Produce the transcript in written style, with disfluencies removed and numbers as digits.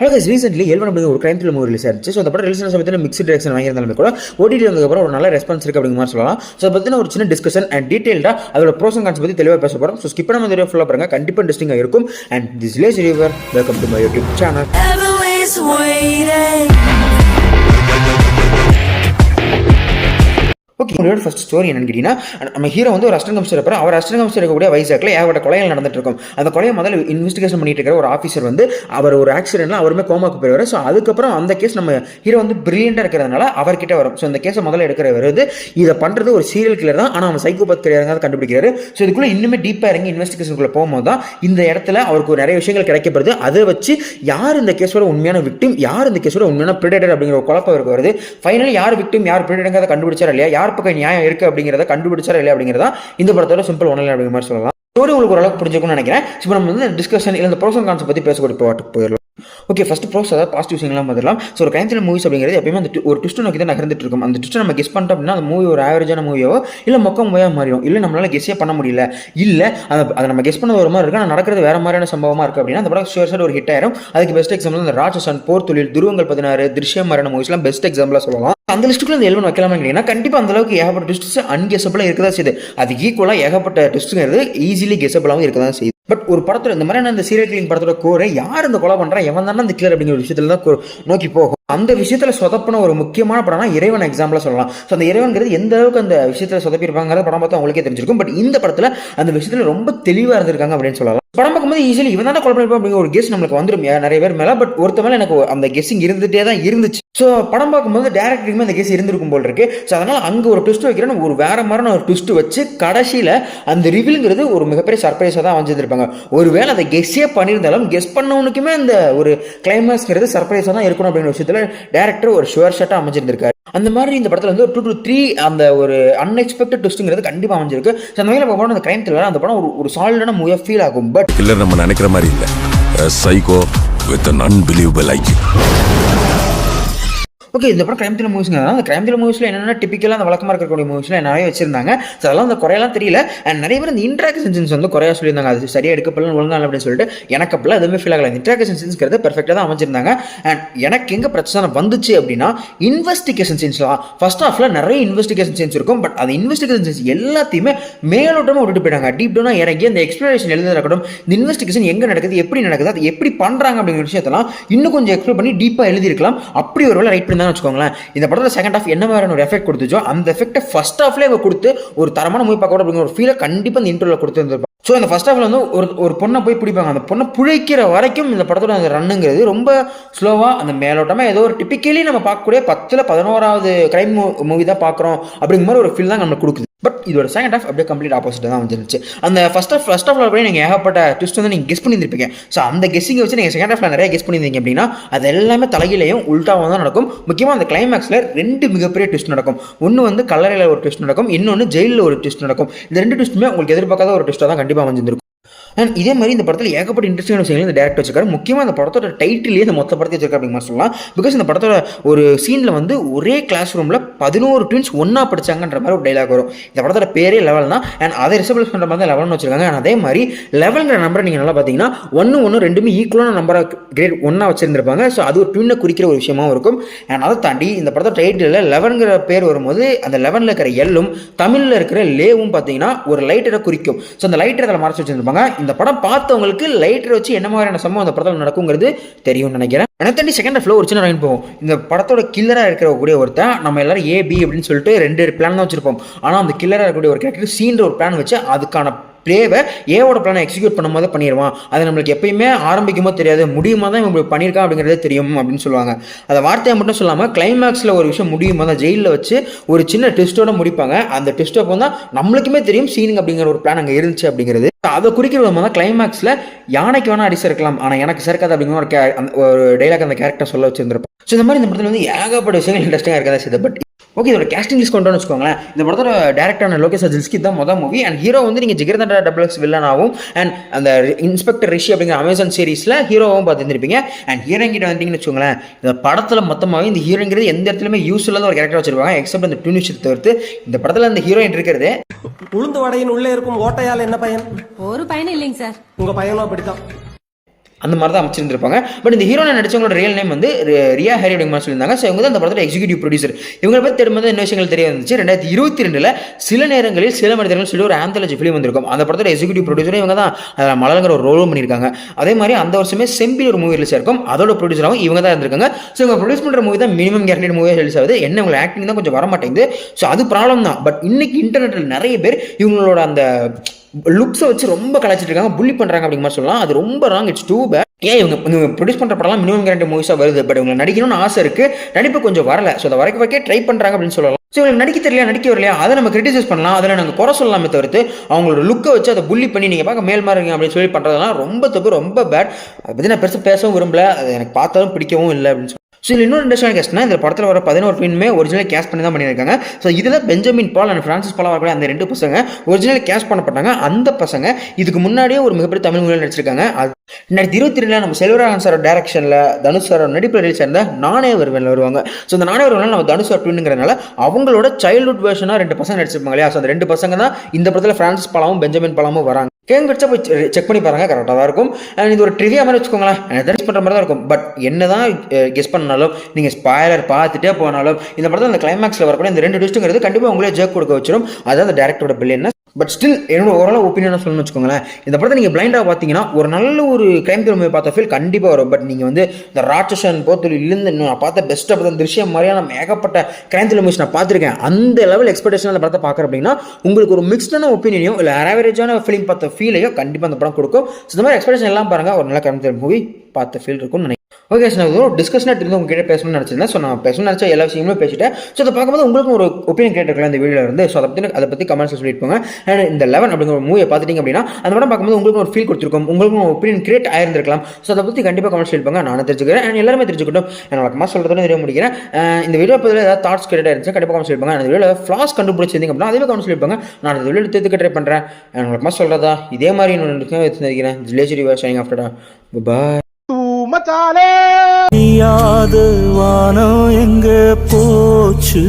Recently elven அப்படிங்கிற ஒரு crime thriller movie release ஆச்சு. ஸோ அந்த படம் ரிலீஸ் பற்றின மிக்ஸ்ட் ரியாக்ஷன் வாங்கியிருந்தாலுமே கூட ஓடிடி வந்ததுக்கப்புறம் ஒரு நல்ல ரெஸ்பான்ஸ் இருக்குது அப்படிங்கிற மாதிரி சொல்லலாம். ஸோ அதை பற்றின ஒரு சின்ன டிஸ்கஷன் அண்ட் டீட்டெயில்டாக அதோட ப்ரோஸ் அண்ட் கான்ஸ் பற்றி தெளிவாக பேச போகிறோம். ஸோ ஸ்கிப் பண்ணாம வீடியோ ஃபுல்லாக பாருங்க, கண்டிப்பாக இன்ட்ரெஸ்டிங்காக இருக்கும். And this Lays reviewer, welcome to my YouTube channel. Okay, உங்களோட ஃபர்ஸ்ட் ஸ்டோரி என்னன்னு கேட்டீங்கன்னா, நம்ம ஹீரோ வந்து ஒரு அசிஸ்டன்ட் கமிஷனர் இருப்பார். அவர் அசிஸ்டன்ட் கமிஷனர் இருக்கக்கூடிய வைசாக்ல ஏகப்பட்ட கொலைகள் நடந்துட்டு இருக்கும். அந்த கொலையை முதல்ல இன்வெஸ்டிகேஷன் பண்ணிட்டு இருக்கிற ஒரு ஆஃபீஸர் வந்து அவர் ஒரு ஆக்சிடென்ட்ல அவருமே கோமாக்கு போயிடுவார். ஸோ அதுக்கப்புறம் அந்த கேஸ் நம்ம ஹீரோ வந்து பிரில்லியண்டாக இருக்கிறதுனால அவர்கிட்ட வரும். ஸோ இந்த கேஸை முதல்ல எடுக்கிறவர் வந்து இதை பண்ணுறது ஒரு சீரியல் கில்லர் தான், ஆனால் அவன் சைக்கோபாத் கிடையாது கண்டுபிடிக்கிறாரு. ஸோ இதுக்குள்ள இன்னுமே டீப்பாக இறங்கி இன்வெஸ்டிகேஷனுக்குள்ள போகும்போது தான் இந்த இடத்துல அவருக்கு நிறைய விஷயங்கள் கிடைக்கப்படுது. அதை வச்சு யார் இந்த கேஸோட உண்மையான விக்டிம், யார் இந்த கேஸோட உண்மையான பிரிடேட்டர் அப்படிங்கிற ஒரு குழப்பம் இருக்கு வருது. ஃபைனலி யார் விக்டிம், யார் பிரிடேட்டர் கண்டுபிடிச்சாரா இல்லையா, யார் பக்கம் நியாயம் இருக்கு அப்படிங்கிறத கண்டுபிடிச்சாரா இல்லையா அப்படிங்கிறதா இந்த படத்தோட சிம்பிள் ஒன்லைன் அப்படிங்கிற மாதிரி சொல்லலாம். ஸ்டோரி உங்களுக்கு ஓரளவுக்கு புரிஞ்சுக்கணும்னு நினைக்கிறேன். இப்போ நம்ம வந்து டிஸ்கஷன் இல்லை இந்த ப்ரோஸ் அண்ட் கான்ஸ் பற்றி பேசக்கூடிய பாட்டுக்கு போயிடலாம். ஓகே, ஃபர்ஸ்ட் ப்ரோஸ் அதாவது பாசிட்டிவ் விஷயங்கள்லாம் பார்த்துலாம். ஸோ ஒரு கிரைம் த்ரில்லர் மூவிஸ் அப்படிங்கிறது எப்பயுமே அந்த ஒரு ட்விஸ்ட் நோக்கி தான் நகர்ந்துட்டு இருக்கும். அந்த ட்விஸ்ட் நம்ம கெஸ் பண்ணிட்டோம் அப்படின்னா அந்த மூவி ஒரு ஆவரேஜான மூவியோ இல்லை மொக்க மூவியாக மாறிடும். இல்லை நம்மளால கெஸ்ஸே பண்ண முடியல, இல்லை அதை நம்ம கெஸ் பண்ணது ஒரு மாதிரி இருக்கு, ஆனால் நடக்கிறது வேற மாதிரியான சம்பவமாக இருக்குது அப்படின்னா அந்த படம் ஷுவர் ஒரு ஹிட் ஆயிரும். அதுக்கு பெஸ்ட் எக்ஸாம்பிள் இந்த ராட்சசன், போர் தொழில், துருவங்கள் 16, திருஷ்யம் மாதிரியான மூவிஸ்லாம் பெஸ்ட் எக்ஸாம்பிளாக சொல்லலாம். அந்த லிஸ்ட்டுக்குள்ள இந்த எல்வன் வைக்கலாமா இல்லைன்னா கண்டிப்பாக அந்த அளவுக்கு ஏகப்பட்ட ட்விஸ்ட்ஸ் அன்கெஸபிளாக இருக்கதா செய்யுது. அது ஈக்குவலாக ஏகப்பட்ட ட்விஸ்ட்டுங்கிறது ஈஸிலி கெஸபிளாகவும் இருக்க தான் செய்யுது. பட் ஒரு படத்தில் இந்த மாதிரியான இந்த சீரியல் கில்லிங் படத்தோட கோரை யார் இந்த கொலை பண்ணுறா, எவன் தானே இந்த கில்லர் அப்படிங்கிற விஷயத்துல தான் நோக்கி போகும். அந்த விஷயத்தில் சொதப்பின ஒரு முக்கியமான படம்னா இறைவன் எக்ஸாம்பிளாக சொல்லலாம். ஸோ அந்த இறைவன்கிறது எந்த அளவுக்கு அந்த விஷயத்தில் சொதப்பிருப்பாங்கிறத படம் பார்த்தா அவங்களுக்கே தெரிஞ்சிருக்கும். பட் இந்த படத்தில் அந்த விஷயத்தில் ரொம்ப தெளிவாக இருந்திருக்காங்க அப்படின்னு சொல்லலாம். படம் பார்க்கும்போது ஈஸிலி இவன் தானே கொலை பண்ணிருப்போம் அப்படிங்கிற ஒரு கெஸ் நம்மளுக்கு வந்துடும் நிறைய பேர் மேலே. பட் ஒருத்த மேலே எனக்கு அந்த கெஸ்ஸிங் இருந்துகிட்டே தான் இருந்துச்சு. ஸோ படம் பார்க்கும்போது டேரக்டருக்குமே அந்த கேஸ் இருந்திருக்கும் போல் இருக்கு. ஸோ அதனால் அங்கே ஒரு ட்விஸ்ட் வைக்கிறேன்னு ஒரு வேற மாதிரியான ஒரு ட்விஸ்ட் வச்சு கடைசியில் அந்த ரிவீலுங்கிறது ஒரு மிகப்பெரிய சர்ப்ரைஸாக தான் அமைஞ்சிருப்பாங்க. ஒருவேளை அதை கெஸ்ஸே பண்ணியிருந்தாலும் கெஸ் பண்ணவனுக்குமே அந்த ஒரு கிளைமேக்ஸ்ங்கிறது சர்ப்ரைஸாக தான் இருக்கணும் அப்படிங்கிற விஷயத்தில் டேரக்டர் ஒரு ஷுவர் ஷாட்டாக அமைஞ்சிருந்திருக்காரு. அந்த மாதிரி இந்த படத்தில் வந்து ஒரு 2 to 3 அந்த ஒரு அன்எக்ஸ்பெக்டட் ட்விஸ்ட்ங்கிறது கண்டிப்பாக அமைஞ்சிருக்கு. ஸோ அந்த வகையில் பார்க்கணும் அந்த கிரைம் த்ரில்லர் அந்த படம் ஒரு சாலிடான மூவியாக ஃபீல் ஆகும். பட் இல்லை நம்ம நினைக்கிற மாதிரி இல்லை, psycho with an unbelievable IQ. Okay, இந்த படம் கிரைம் த்ரில்லர் மூவிஸ்ங்க. அந்த கிரைம் த்ரில்லர் மூவிஸில் என்னென்ன டிப்பிக்கலாக அந்த வழக்கமாக இருக்கக்கூடிய மூவிஸில் நிறைய வச்சிருந்தாங்க. ஸோ அதெல்லாம் அந்த குறையெல்லாம் தெரியல. அண்ட் நிறைய பேர் இந்த இன்ட்ராக்ஷன் சீன்ஸ் வந்து குறையா சொல்லியிருந்தாங்க. அது சரியாக எடுக்கப்படல ஒழுங்காக அப்படின்னு சொல்லிட்டு எனக்கு அப்பெல்லாம் எதுவுமே ஃபீல் ஆகல. இன்ட்ராக்ஷன் சீன்ஸ்ங்கிறது பெர்ஃபெக்டாக தான் அமைச்சிருந்தாங்க. அண்ட் எனக்கு எங்கே பிரச்சனை வந்துச்சு அப்படின்னா இன்வெஸ்டிகேஷன் சீன்ஸ்லாம் ஃபர்ஸ்ட் ஹாஃப்ல நிறைய இன்வெஸ்டிகேஷன் சீன்ஸ் இருக்கும். பட் அந்த இன்வெஸ்டிகேஷன் சீன்ஸ் எல்லாத்தையுமே மேலோட்டமாக விட்டுட்டு போயிட்டாங்க. டீப் டவுனாக இறங்கி அந்த எக்ஸ்பிளனேஷன் எழுதிருக்கட்டும், இந்த இன்வெஸ்டிகேஷன் எங்கே நடக்குது, எப்படி நடக்குது, அது எப்படி பண்ணுறாங்க அப்படிங்கிற விஷயத்தெல்லாம் இன்னும் கொஞ்சம் எக்ஸ்பிளைன் பண்ணி டீப்பாக எழுதிருக்கலாம். அப்படி ஒரு வேலை ரைட் பண்ணி தான் வச்சுக்கோங்களேன். இந்த படத்துல செகண்ட் ஹாஃப் என்ன மாதிரியான ஒரு எஃபெக்ட் கொடுத்துச்சோ அந்த எஃபெக்ட்டை ஃபர்ஸ்ட் ஹாஃப்லேயே அவங்க கொடுத்து ஒரு தரமான மூவி பார்க்க அப்படிங்கிற ஒரு ஃபீலை கண்டிப்பாக இந்த இன்டர்வியூல கொடுத்துருந்துருப்பாங்க. ஸோ இந்த ஃபர்ஸ்ட் ஹாஃப்ல வந்து ஒரு பொண்ணை போய் பிடிப்பாங்க. அந்த பொண்ணை பிழைக்கிற வரைக்கும் இந்த படத்தோட அந்த ரன்னுங்கிறது ரொம்ப ஸ்லோவாக அந்த மேலோட்டமாக ஏதோ ஒரு டிப்பிக்கலி நம்ம பார்க்கக்கூடிய 10ல் 11வது கிரைம் மூவி தான் பார்க்குறோம் அப்படிங்கிற மாதிரி ஒரு ஃபீல் தான் நம்மளுக்கு கொடுக்குது. பட் இதோட செகண்ட் ஹாஃப் அப்படியே கம்ப்ளீட் ஆப்போசிட் தான் வந்துருச்சு. அந்த ஃபர்ஸ்ட் ஹாஃப்ல போய் நீங்கள் ஏகப்பட்ட ட்விஸ்ட் வந்து நீங்கள் கெஸ் பண்ணியிருப்பீங்க. ஸோ அந்த கெஸ்ஸிங்கை வச்சு நீங்கள் செகண்ட் ஹாஃப்ல நிறைய கெஸ் பண்ணியிருந்தீங்க அப்படின்னா அது எல்லாமே தலையிலையும் உள்டாவும் தான் நடக்கும். முக்கியமாக அந்த கிளைமேக்ஸில் 2 மிகப்பெரிய ட்விஸ்ட் நடக்கும். ஒன்று வந்து கல்லறையில் ஒரு ட்விஸ்ட் நடக்கும், இன்னொன்று ஜெயிலில் ஒரு ட்விஸ்ட் நடக்கும். இந்த 2 ட்விஸ்ட்டுமே உங்களுக்கு எதிர்பார்க்காத ஒரு ட்விஸ்ட்டாக தான் கண்டிப்பாக அமைஞ்சிருக்கும். அண்ட் இதே மாதிரி இந்த படத்தில் ஏகப்பட்ட இன்ட்ரெஸ்டிங்கான விஷயங்கள் இந்த டேரக்டர் வச்சிருக்காரு. முக்கியமாக அந்த படத்தோட டைட்டிலே இந்த மொத்த படத்தை வச்சிருக்காரு அப்படிங்கிற மாதிரி சொல்லலாம். பிகாஸ் இந்த படத்தோட ஒரு சீனில் வந்து ஒரே கிளாஸ் ரூமில் 11 ட்வின்ஸ் ஒன்றா படிச்சாங்கன்ற மாதிரி ஒரு டைலாக் வரும். இந்த படத்தோட பேரே லெவல் தான். அண்ட் அதை ரிசபிள் பண்ணுற மாதிரி தான் லெவல்னு வச்சிருக்காங்க. அண்ட் அதே மாதிரி லெவல்ங்கிற நம்பரை நீங்கள் நல்லா பார்த்தீங்கன்னா 1 1 2மே ஈக்குவலான நம்பராக கிரேட் 1 வச்சிருந்திருப்பாங்க. ஸோ அது ஒரு ட்வின்னை குறிக்கிற ஒரு விஷயமாவும் இருக்கும். அண்ட் அதை தாண்டி இந்த படத்தோட டைட்டிலில் 11ங்கிற பேர் வரும்போது அந்த 11ல் இருக்கிற எல்லும் தமிழில் இருக்கிற லேவும் பார்த்தீங்கன்னா ஒரு லைட்டரை குறிக்கும். ஸோ அந்த லைட்டரை அதில் மறைச்சு வச்சிருப்பாங்க. இந்த படம் பார்த்தவங்களுக்கு லைட்டர் வச்சு என்ன மாதிரியான சம்பவம் அந்த படத்தில் நடக்குங்கிறது தெரியும்னு நினைக்கிறேன். எனக்கு தாண்டி செகண்ட் ஹாஃப்ல ஒரு சின்ன ரைன் போகும். இந்த படத்தோட கில்லராக இருக்கக்கூடிய ஒருத்தன் நம்ம எல்லாரும் ஏபி அப்படின்னு சொல்லிட்டு 2 பிளான் தான் வச்சிருப்போம். ஆனால் அந்த கில்லராக இருக்கக்கூடிய ஒரு கேரக்டர் சீன்ற ஒரு பிளான் வச்சு அதுக்கான பிளேவை ஏவோட பிளானை எக்ஸிக்யூட் பண்ணும்போது பண்ணிடுவான். அது நம்மளுக்கு எப்பயுமே ஆரம்பிக்குமோ தெரியாது, முடியுமா தான் இவங்க பண்ணியிருக்கான் அப்படிங்கிறதே தெரியும் அப்படின்னு சொல்லுவாங்க. அதை வார்த்தையை மட்டும் சொல்லாமல் கிளைமேக்ஸில் ஒரு விஷயம் முடியுமா தான் ஜெயிலில் வச்சு ஒரு சின்ன ட்விஸ்ட்டோட முடிப்பாங்க. அந்த ட்விஸ்ட் அப்போ தான் நம்மளுக்குமே தெரியும் சீனிங் அப்படிங்கிற ஒரு பிளான் அங்கே இருந்துச்சு அப்படிங்கிறது. அதை குறிக்கிற விதமாக தான் கிளைமேக்ஸில் யானைக்கு வேணால் அடி சேர்க்கலாம் ஆனால் எனக்கு சேர்க்காது அப்படிங்கிற ஒரு டைலாக் அந்த கேரக்டர் சொல்ல வச்சிருந்திருப்போம். ஸோ இந்த மாதிரி இந்த படத்தில் வந்து ஏகப்பட்ட விஷயங்கள் இன்ட்ரெஸ்டிங்காக இருக்கதா செய்யுது. பட் ஓகே, இதோட கேஸ்டிங் லிஸ்ட் கொண்டு வச்சுக்கோங்களேன். இந்த படத்தோட டேரக்டரான லோகேஷ் அஜில்ஸ்கி தான் மொதல் மூவி. அண்ட் ஹீரோ வந்து நீங்கள் ஜிகர்தண்டா டபுள்எக்ஸ் வில்லனாகவும் அண்ட் அந்த இன்ஸ்பெக்டர் ரிஷி அப்படிங்கிற அமேசான் சீரிஸில் ஹீரோவும் பார்த்துருப்பீங்க. அண்ட் ஹீரோயின் கிட்ட வந்தீங்கன்னு வச்சுக்கோங்களேன், இந்த படத்தில் மொத்தமாகவே இந்த ஹீரோங்கிறது எந்த இடத்துலையுமே யூஸ் இல்லாத ஒரு கேரக்டர் வச்சிருப்பாங்க. எக்ஸப்ட் அந்த ட்வின் விஷயத்தை தவிர்த்து இந்த படத்தில் அந்த ஹீரோயின் இருக்கிறது உளுந்து வடையின் உள்ளே இருக்கும் ஓட்டையால் என்ன பயன்? ஒரு பயனும் இல்லைங்க சார். உங்க பயனும் அப்படித்தான். அந்த மாதிரி தான் அமைச்சிருந்திருப்பாங்க. பட் இந்த ஹீரோனை நடிச்சவங்களோட ரியல் நேம் வந்து ரியா ஹரி அப்படிங்கிற மாதிரி சொல்லியிருந்தாங்க. ஸோ இவங்க தான் அந்த படத்தோட எக்ஸிக்யூட்டிவ் ப்ரொடியூசர். இவங்களை பற்றி தெரியும்போது என்ன விஷயங்கள் தெரிய வந்துச்சு, 2022 சில நேரங்களில் சில மனிதர்கள் சொல்லி ஒரு ஆந்தாலஜி ஃபிலிம் வந்திருக்கும். அந்த படத்தோட எக்ஸிக்யூட்டிவ் ப்ரொடியூசர் இவங்க தான். அதில் மலருங்கிற ஒரு ரோலும் பண்ணியிருக்காங்க. அதே மாதிரி அந்த வருஷமே செம்பி ஒரு மூவி ரிலீஸ் ஆயிருக்கும். அதோட ப்ரொடியூசராகவும் இவங்க தான் இருந்திருக்காங்க. ஸோ இவங்க ப்ரொடியூஸ் பண்ணுற மூவி தான் மினிமம் கேரண்டட் மூவியாக ரிலீஸ் ஆகுது. என்ன இவங்க ஆக்டிங் தான் கொஞ்சம் வர மாட்டேங்குது. ஸோ அது ப்ராப்ளம் தான். பட் இன்னைக்கு இன்டர்நெட்டில் நிறைய பேர் இவங்களோட அந்த லுக்ஸை வச்சு ரொம்ப கலாச்சிட்டு இருக்காங்க, புள்ளி பண்ணுறாங்க அப்படிங்கிற மாதிரி சொல்லலாம். அது ரொம்ப ராங். It's two bad. ஏன் இவங்க ப்ரொடியூஸ் பண்ணுற படம்லாம் மினிமம் கேரண்டி மூவிஸாக வருது. பட் இவங்க நடிக்கணும்னு ஆசை இருக்குது, நடிப்பு கொஞ்சம் வரல. ஸோ அதை வரைக்க ட்ரை பண்ணுறாங்க அப்படின்னு சொல்லலாம். ஸோ இவங்களுக்கு நடிக்க தெரியல, நடிக்க வரலையா, அதை நம்ம கிரிட்டிசைஸ் பண்ணலாம், அதில் நாங்கள் குறை சொல்லலாமே தவிர்த்து அவங்களோட லுக்கை வச்சு அதை புள்ளி பண்ணி நீங்கள் பார்க்க மேல் மாறுங்க அப்படின்னு சொல்லி பண்ணுறதுலாம் ரொம்ப தப்பு, ரொம்ப பேட். அதை பற்றி நான் பெருசாக பேசவும் விரும்பல, அது எனக்கு பார்த்தாலும் பிடிக்கவும் இல்லை அப்படின்னு சொல்லி. ஸோ இதில் இன்னொரு இன்ட்ரெஸ்டான கேஸ்ட்னா, இந்த படத்தில் வர 11 பெண்ணுமே ஒரிஜினல் கேஸ்ட் பண்ணி தான் பண்ணியிருக்காங்க. ஸோ இதில் Benjamin Paul and Francis Bala வரக்கூடிய அந்த 2 பசங்க ஒரிஜினல் கேஸ்ட் பண்ணப்பட்டாங்க. அந்த பசங்க இதுக்கு முன்னாடியே ஒரு மிகப்பெரிய தமிழ் மொழியில் நடிச்சிருக்காங்க. அது 2022 நம்ம செல்வராகவன் சார் டைரக்ஷனில் தனுஷ் சார் நடிப்பில் ரிலீஸ் ஆயிருந்த நானே வருவேன் வருவாங்க. ஸோ இந்த நானே வருவேன் நம்ம தனுஷ் சார் ட்வின்னுங்கிறனால அவங்களோட சைல்ட்ஹுட் வேர்ஷனாக 2 பசங்க நடிச்சிருப்பாங்க இல்லையா. ஸோ அந்த 2 பசங்க தான் இந்த படத்தில் ஃப்ரான்சிஸ் பாலாவும் பெஞ்சமின் பாலாவும் வராங்க. கேட்க போய் செக் பண்ணி பாருங்க, கரெக்டாக தான் இருக்கும். அண்ட் இது ஒரு ட்ரிவியா மாதிரி வச்சுக்கோங்களேன், எனக்கு பண்ணுற மாதிரி தான் இருக்கும். பட் என்ன தான் கெஸ் பண்ணாலும் நீங்கள் ஸ்பாய்லர் பார்த்துட்டே போனாலும் இந்த படத்தில் அந்த கிளைமேக்ஸில் வரக்கூடிய இந்த 2 ட்விஸ்ட்டுங்கிறது கண்டிப்பாக உங்களே ஜேக் கொடுக்க வச்சிடும். அதான் அந்த டேரக்டரோட பில்லியன். பட் ஸ்டில் என்னோட ஓவரால் ஒப்பீனியனாக சொல்லணும்னு வச்சுக்கோங்களேன், இந்த படத்தை நீங்கள் பிளைண்டாக பார்த்தீங்கன்னா ஒரு நல்ல ஒரு கிரைம் த்ரில்லர் மூவி பார்த்த ஃபீல் கண்டிப்பாக வரும். பட் நீங்கள் வந்து இந்த ராட்சசன் போத்தொழிலிருந்து நான் பார்த்த பெஸ்ட்டாக பார்த்த திருஷ்யம் மாதிரியான ஏகப்பட்ட கிரைம் த்ரில்லர் மூவிஸ் நான் பார்த்துருக்கேன். அந்த லெவல் எக்ஸ்பெக்டேஷன் அந்த படத்தை பார்க்குறேன் அப்படின்னா உங்களுக்கு ஒரு மிக்ஸ்டான ஒப்பீனியோ இல்லை ஆவரேஜான ஃபிலிம் பார்த்த ஃபீலையோ கண்டிப்பாக அந்த படம் கொடுக்கும். ஸோ இந்த மாதிரி எக்ஸ்பெக்டேஷன் எல்லாம் பாருங்கள், ஒரு நல்ல கிரைம் த்ரில்லர் மூவி பார்த்த ஃபீல் இருக்கும்னு நினைக்கிறேன். ஓகே சார், நான் ஒரு டிஸ்கஷனாக இருந்து உங்ககிட்ட பேசணும்னு நினச்சிருந்தேன். ஸோ நான் பேசணும்னு நினச்சா எல்லா விஷயங்களும் பேசிட்டேன். ஸோ அதை பார்க்கும்போது உங்களுக்கும் ஒரு ஒப்பீனியன் கேட்டிருக்கலாம் இந்த வீடியோவில் இருந்து. ஸோ அதை பற்றி கமெண்ட்ஸ் சொல்லியிருப்பாங்க. அண்ட் இந்த 11 அப்படிங்கிற ஒரு மூவியை பார்த்துட்டிங்க அப்படின்னா அந்த படம் பார்க்கும்போது உங்களுக்கு ஒரு ஃபீல் கொடுத்துருக்கும், உங்களுக்கும் ஒரு ஒப்பீனியன் கிரியேட் ஆயிருந்திருக்கலாம். ஸோ அதை பற்றி கண்டிப்பாக கமெண்ட்ஸ் சொல்லியிருப்பாங்க, நான் தெரிஞ்சுக்கிறேன். அண்ட் எல்லாருமே தெரிஞ்சுக்கிட்டோம். நான் வழக்கமாக சொல்கிறதுன்னு தெரிய முடிக்கிறேன். இந்த வீடியோ பற்றி ஏதாவது தாட்ஸ் கிரியேட் ஆயிருந்துச்சு கண்டிப்பாக கமெண்ட்ஸ் சொல்லியிருப்பாங்க. அந்த வீடியோவில் ஃப்ளாஸ் கண்டுபிடிச்சிருந்தீங்க அப்படின்னா அதுவே கமெண்ட்ஸ் சொல்லியிருப்பாங்க. நான் அந்த வீடியோ எடுத்துக்க ட்ரை பண்ணுறேன். வழக்கமாக சொல்கிறதா இதே மாதிரி இன்னொன்று வச்சுருக்கிறேன். ஜிலேஜரி ஷைனிங் ஆஃப்டர் பாய். வானம் எங்க போச்சு.